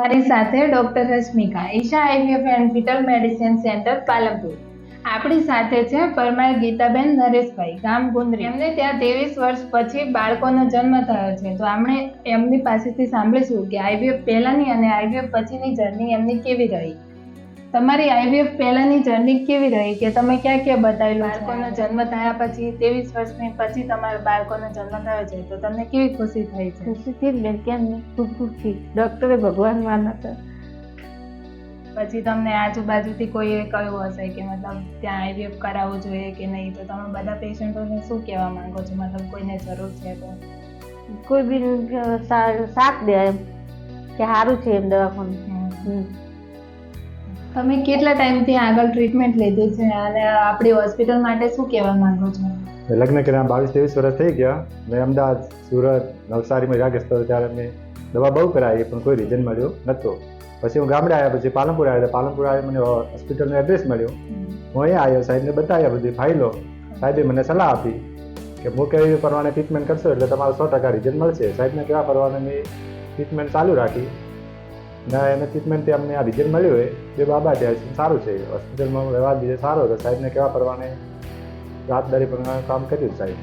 મારી સાથે doctor Rashmika, Isha IVF and fetal medicine centre, Palanpur. આપણી સાથે છે પરમાર ગીતાબેન નરેશભાઈ, ગામ ગુંદરી. એમને ત્યાં 23 વર્ષ પછી બાળકોનો જન્મ થયો છે. તો આપણે એમની પાસેથી સાંભળીશું કે આઈવીએફ પહેલાની અને આઈવીએફ પછીની જર્ની એમની કેવી રહી. તમારી આઈવીએફ પહેલાની જર્ની કેવી રહી કે તમે ક્યાં ક્યાં બતાવેલું? બાળકોનો જન્મ થયા પછી 23 વર્ષની પછી તમારા બાળકોનો જન્મ થયો છે, તો તમને કેવી ખુશી થઈ છે? ખુશી થઈ બેન, કેમ નહીં, ખૂબ ખુશી. ડૉક્ટરે ભગવાન માના હતા. પછી તમને આજુબાજુથી કોઈએ કહ્યું હશે કે મતલબ ત્યાં આઈવીએફ કરાવવું જોઈએ કે નહીં, તો તમે બધા પેશન્ટોને શું કહેવા માંગો છો? મતલબ કોઈને જરૂર છે તો કોઈ બી સાથ દે એમ કે સારું છે એમ દવાખાનું. તમે કેટલા ટાઈમથી આગળ ટ્રીટમેન્ટ લીધી છે અને આપણી હોસ્પિટલ માટે શું કહેવા માંગો છો? લગ્ન કર્યા 22-23 વર્ષ થઈ ગયા. મેં અમદાવાદ, સુરત, નવસારીમાં રાકેશ હતો ત્યારે મેં દવા બહુ કરાવી પણ કોઈ રિઝલ્ટ મળ્યો નહોતો. પછી હું ગામડે આવ્યા, પછી પાલનપુર આવ્યા. પાલનપુર આવ્યા, મને હોસ્પિટલનો એડ્રેસ મળ્યો. હું અહીંયા આવ્યો, સાહેબને બતાવ્યા બધી ફાઇલો. સાહેબે મને સલાહ આપી કે હું કેવી પ્રમાણે ટ્રીટમેન્ટ કરશો એટલે તમારું 100% રિઝલ્ટ મળશે. સાહેબને કેવા પ્રમાણે મેં ટ્રીટમેન્ટ ચાલુ રાખી ને એને ટ્રીટમેન્ટથી અમને આ રિઝલ્ટ મળ્યું હોય બે બાબા ત્યાં સારું છે. હોસ્પિટલમાં વ્યવહાર બીજે સારો હતો. સાહેબને કેવા પ્રમાણે રાતદારી પ્રમાણે કામ કર્યું સાહેબ.